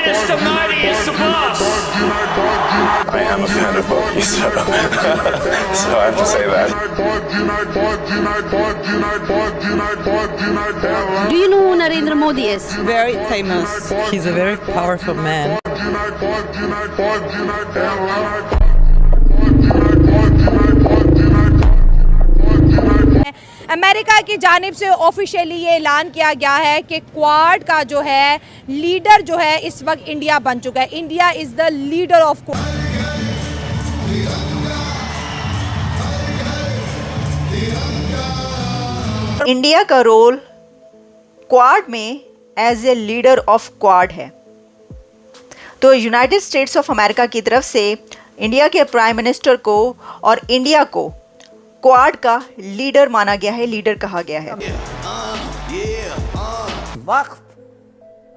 Midas to mighty is the boss. I am a fan of Bogey, so I have to say that. Do you know who Narendra Modi is? Very famous. He's a very powerful man. America की जानिब से officially ये ऐलान किया गया है कि quad का जो है लीडर जो है इस वक्त इंडिया बन चुका है. India is the leader of Quad. India का रोल क्वाड में as a leader of Quad है. तो यूनाइटेड स्टेट्स ऑफ अमेरिका की तरफ से इंडिया के प्राइम मिनिस्टर को और इंडिया को क्वाड का लीडर माना गया है, लीडर कहा गया है. वक्त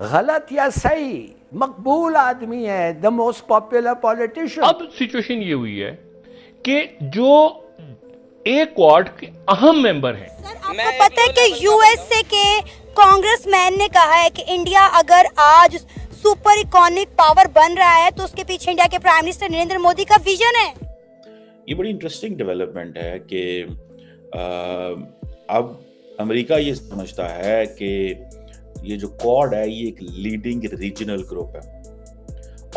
गलत या सही मकबूल आदमी है, द मोस्ट पॉपुलर पॉलिटिशियन. अब सिचुएशन ये हुई है कि जो एक क्वाड के अहम मेंबर हैं. आपको पता है कि यूएसए के कांग्रेसमैन ने कहा है कि इंडिया अगर आज सुपर इकोनॉमिक पावर बन रहा है तो उसके पीछे इंडिया के प्राइम मिनिस्टर नरेंद्र मोदी का विजन है. ये बड़ी इंटरेस्टिंग डेवलपमेंट है कि अब अमेरिका ये समझता है कि ये जो क्वाड है ये एक लीडिंग रीजनल ग्रुप है.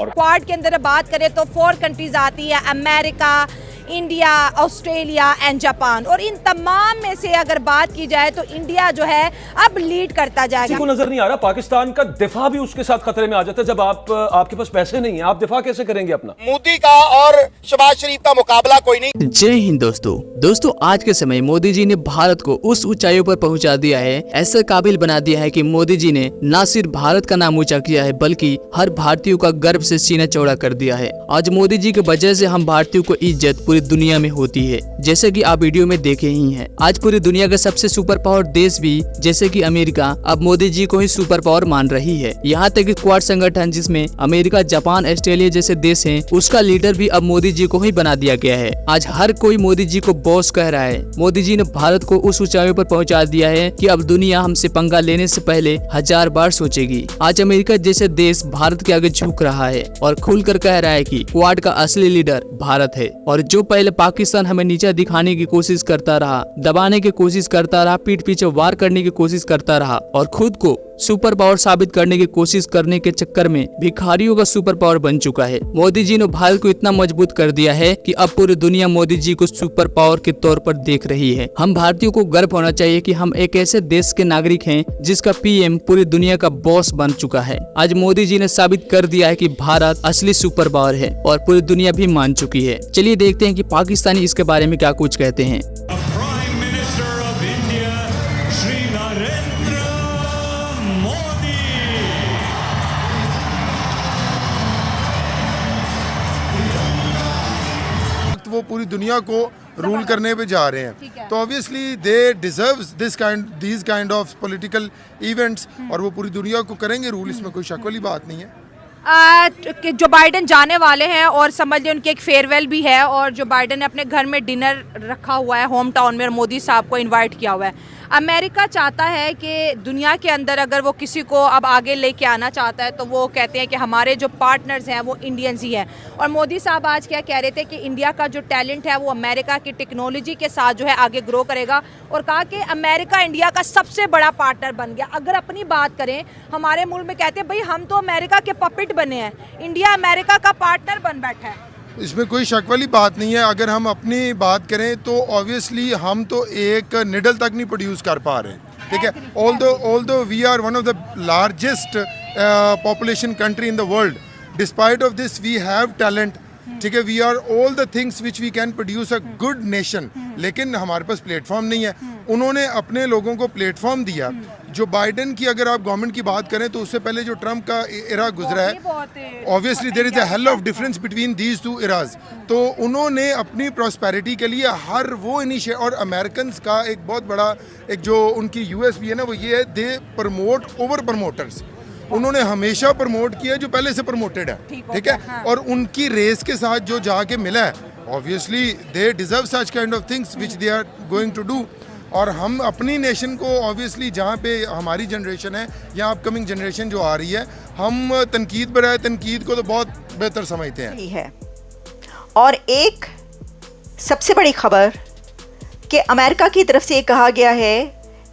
और क्वाड के अंदर बात करें तो 4 कंट्रीज आती है, America, India, Australia and Japan. और इन तमाम में से अगर बात की जाए तो इंडिया जो है अब लीड करता जाएगा. किसी को नजर नहीं आ रहा पाकिस्तान का दिफा भी उसके साथ खतरे में आ जाता है. जब आपके पास पैसे नहीं है, आप दिफा कैसे करेंगे अपना? मोदी का और शहबाज शरीफ का मुकाबला कोई नहीं. जय हिंद दोस्तों, आज के समय मोदी जी ने भारत को उस ऊंचाइयों पर पहुंचा दिया है, ऐसे काबिल बना दिया है कि मोदी जी ने न सिर्फ भारत का नाम ऊंचा किया है बल्कि हर भारतीय का गर्व से सीना चौड़ा कर दिया है. आज मोदी जी के वजह से हम भारतीयों को इज्जत पूरी दुनिया में होती है, जैसे कि आप वीडियो में देखे ही हैं. आज पूरी दुनिया का सबसे सुपर पावर देश भी जैसे कि अमेरिका अब मोदी जी को ही सुपर पावर मान रही है. यहाँ तक कि क्वाड संगठन जिसमें अमेरिका, जापान, ऑस्ट्रेलिया जैसे देश हैं, उसका लीडर भी अब मोदी जी को ही बना दिया गया है. आज हर कोई मोदी जी को बॉस कह रहा है. मोदी जी ने भारत को उस ऊंचाइयों पर पहुंचा दिया है कि अब दुनिया हमसे पंगा लेने से पहले 1000 बार सोचेगी. आज अमेरिका जैसे देश भारत के आगे झुक रहा है और खुलकर कह रहा है कि क्वाड का असली लीडर भारत है. और जो पहले पाकिस्तान हमें नीचा दिखाने की कोशिश करता रहा, दबाने की कोशिश करता रहा, पीठ पीछे वार करने की कोशिश करता रहा और खुद को सुपर पावर साबित करने की कोशिश करने के चक्कर में भिखारियों का सुपर पावर बन चुका है. मोदी जी ने भारत को इतना मजबूत कर दिया है कि अब पूरी दुनिया मोदी जी को सुपर पावर के तौर पर देख रही है. हम भारतीयों को गर्व होना चाहिए कि हम एक ऐसे देश के नागरिक हैं जिसका पीएम पूरी दुनिया का बॉस बन चुका है. आज मोदी जी ने साबित कर दिया है कि भारत असली सुपर पावर है और पूरी दुनिया भी मान चुकी है. चलिए देखते हैं कि पाकिस्तानी इसके बारे में क्या कुछ कहते हैं. वो पूरी दुनिया को रूल करने पे जा रहे हैं, तो obviously they deserve this kind of political events और वो पूरी दुनिया को करेंगे रूल. इसमें कोई शक वाली बात नहीं है. कि जो बाइडन जाने वाले हैं और समझ लें उनकी एक फेयरवेल भी है और जो बाइडन ने अपने घर में डिनर रखा हुआ है होम टाउन में और मोदी साहब को इनवाइट किया हुआ है. अमेरिका चाहता है कि दुनिया के अंदर अगर वो किसी को अब आगे लेके आना चाहता है तो वो कहते हैं कि हमारे जो पार्टनर्स हैं वो इंडियंस ही हैं. और मोदी साहब आज क्या कह रहे थे कि इंडिया का जो टैलेंट है वो अमेरिका की टेक्नोलॉजी के साथ जो है आगे ग्रो करेगा और कहा कि अमेरिका इंडिया का सबसे बड़ा पार्टनर बन गया. अगर अपनी बात करें, हमारे मुल्क में कहते हैं भाई हम तो अमेरिका के पपेट बने हैं, इंडिया अमेरिका का पार्टनर बन बैठा है. इसमें कोई शक वाली बात नहीं है. अगर हम अपनी बात करें तो ऑब्वियसली हम तो एक निडल तक नहीं प्रोड्यूस कर पा रहे हैं. ठीक है, although we are one of the largest population country in the world, despite of this we have talent. ठीक है, we are all the things which we can produce a good nation, लेकिन हमारे पास प्लेटफॉर्म नहीं है. उन्होंने अपने लोगों को प्लेटफॉर्म दिया. जो बाइडन की अगर आप गवर्नमेंट की बात करें तो उससे पहले जो ट्रम्प का एरा गुजरा है, obviously there is a hell of difference between these two eras. तो उन्होंने अपनी प्रॉस्पेरिटी के लिए हर वो इनिशिएटिव, और अमेरिकन का एक बहुत बड़ा एक जो उनकी यूएसपी है ना वो ये है, दे प्रमोट ओवर प्रमोटर्स. उन्होंने हमेशा प्रमोट किया जो पहले से प्रमोटेड है. ठीक है, हाँ. और उनकी रेस के साथ जो जाके मिला है, obviously they deserve such kind of things which they are going to do. और हम अपनी नेशन को ऑब्वियसली जहाँ पे हमारी जनरेशन है या अपकमिंग जनरेशन जो आ रही है, हम तनकीद बराए तनकीद को तो बहुत बेहतर समझते हैं। है। और एक सबसे बड़ी खबर कि अमेरिका की तरफ से ये कहा गया है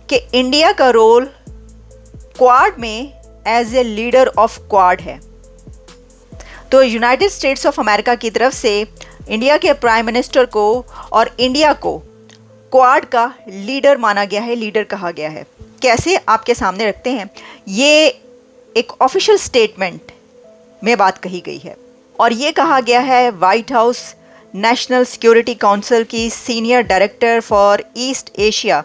कि इंडिया का रोल क्वाड में as a leader of Quad है। तो यूनाइटेड स्टेट्स ऑफ अमेरिका की तरफ से इंडिया के प्राइम मिनिस्टर को और इंडिया को क्वाड का लीडर माना गया है, लीडर कहा गया है। कैसे, आपके सामने रखते हैं। ये एक ऑफिशियल स्टेटमेंट में बात कही गई है और ये कहा गया है White House National Security Council की senior director for East Asia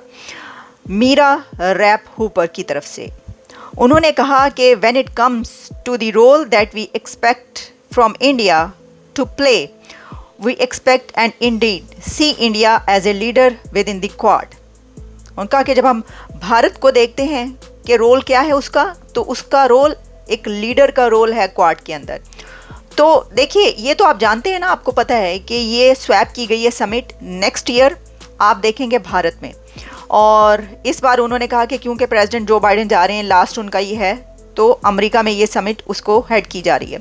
Mira Rapp Hooper की तरफ से। उन्होंने कहा कि when it comes to the role that we expect from India to play, we expect and indeed see India as a leader within the Quad. उन्होंने कहा कि जब हम भारत को देखते हैं कि रोल क्या है उसका, तो उसका रोल एक लीडर का रोल है क्वाड के अंदर। तो देखिए, ये तो आप जानते हैं ना, आपको पता है कि ये स्वैप की गई है समिट नेक्स्ट ईयर आप देखेंगे भारत में। और इस बार उन्होंने कहा कि क्योंकि प्रेसिडेंट जो बाइडेन जा रहे हैं, लास्ट उनका ये है, तो अमेरिका में ये समिट उसको हेड की जा रही है।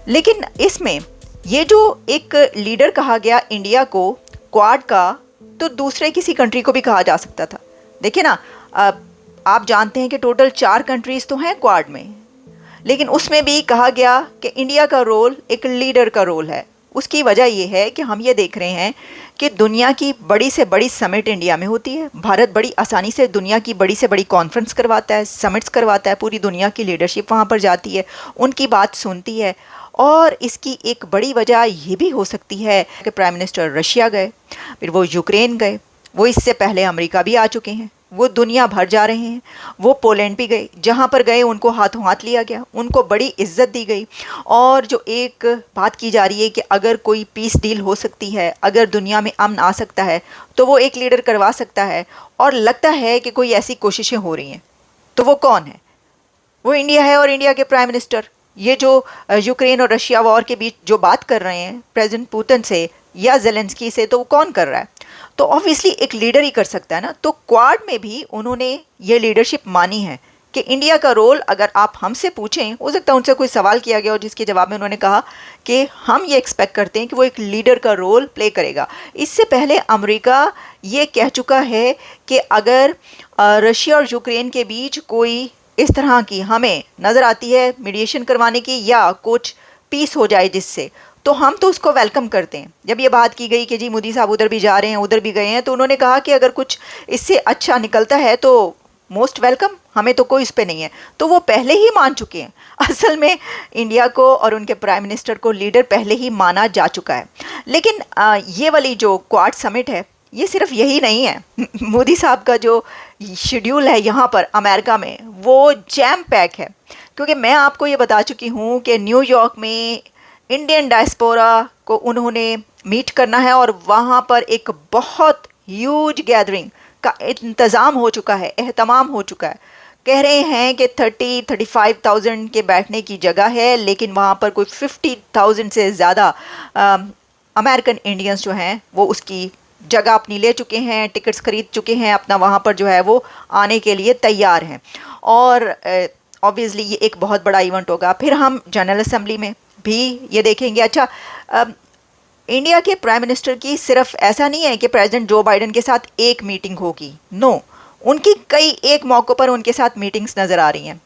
लेकिन इसमें ये जो एक लीडर कहा गया इंडिया को क्वाड का, तो दूसरे किसी कंट्री को भी कहा जा सकता था। देखिए ना, आप जानते हैं कि टोटल 4 कंट्रीज़ तो हैं क्वाड में, लेकिन उसमें भी कहा गया कि इंडिया का रोल एक लीडर का रोल है। उसकी वजह यह है कि हम ये देख रहे हैं कि दुनिया की बड़ी से बड़ी समिट इंडिया में होती है। भारत बड़ी आसानी से दुनिया की बड़ी से बड़ी कॉन्फ्रेंस करवाता है, समिट्स करवाता है, पूरी दुनिया की लीडरशिप वहाँ पर जाती है, उनकी बात सुनती है। और इसकी एक बड़ी वजह ये भी हो सकती है कि प्राइम मिनिस्टर रशिया गए, फिर वो यूक्रेन गए, वो इससे पहले अमेरिका भी आ चुके हैं, वो दुनिया भर जा रहे हैं, वो पोलैंड भी गए, जहाँ पर गए उनको हाथों हाथ लिया गया, उनको बड़ी इज्जत दी गई। और जो एक बात की जा रही है कि अगर कोई पीस डील हो सकती है, अगर दुनिया में अमन आ सकता है, तो वो एक लीडर करवा सकता है। और लगता है कि कोई ऐसी कोशिशें हो रही हैं। तो वो कौन है? वो इंडिया है और इंडिया के प्राइम मिनिस्टर। ये जो यूक्रेन और रशिया वॉर के बीच जो बात कर रहे हैं प्रेसिडेंट पुतिन से या जेलेंस्की से, तो वो कौन कर रहा है? तो ऑब्वियसली एक लीडर ही कर सकता है ना। तो क्वाड में भी उन्होंने ये लीडरशिप मानी है कि इंडिया का रोल, अगर आप हमसे पूछें, हो सकता है उनसे कोई सवाल किया गया और जिसके जवाब में उन्होंने कहा कि हम ये एक्सपेक्ट करते हैं कि वो एक लीडर का रोल प्ले करेगा। इससे पहले अमेरिका ये कह चुका है कि अगर रशिया और यूक्रेन के बीच कोई इस तरह की हमें नज़र आती है मीडिएशन करवाने की या कुछ पीस हो जाए जिससे, तो हम तो उसको वेलकम करते हैं। जब ये बात की गई कि जी मोदी साहब उधर भी जा रहे हैं, उधर भी गए हैं, तो उन्होंने कहा कि अगर कुछ इससे अच्छा निकलता है तो मोस्ट वेलकम, हमें तो कोई इस पे नहीं है। तो वो पहले ही मान चुके हैं। असल में इंडिया को और उनके प्राइम मिनिस्टर को लीडर पहले ही माना जा चुका है। लेकिन ये वाली जो क्वाड समिट है, ये सिर्फ यही नहीं है। मोदी साहब का जो शेड्यूल है यहाँ पर अमेरिका में, वो जैम पैक है। क्योंकि मैं आपको ये बता चुकी हूँ कि न्यूयॉर्क में इंडियन डायस्पोरा को उन्होंने मीट करना है और वहाँ पर एक बहुत ह्यूज गैदरिंग का इंतज़ाम हो चुका है, एहतमाम हो चुका है। कह रहे हैं कि 30-35,000 के बैठने की जगह है, लेकिन वहाँ पर कोई 50,000 से ज़्यादा अमेरिकन इंडियंस जो हैं वो उसकी जगह अपनी ले चुके हैं, टिकट्स खरीद चुके हैं, अपना वहाँ पर जो है वो आने के लिए तैयार हैं। और ऑब्वियसली ये एक बहुत बड़ा इवेंट होगा। फिर हम जनरल असेंबली में भी ये देखेंगे। अच्छा, इंडिया के प्राइम मिनिस्टर की सिर्फ ऐसा नहीं है कि प्रेसिडेंट जो बाइडेन के साथ एक मीटिंग होगी, नो, उनकी कई एक मौक़ों पर उनके साथ मीटिंग्स नज़र आ रही हैं।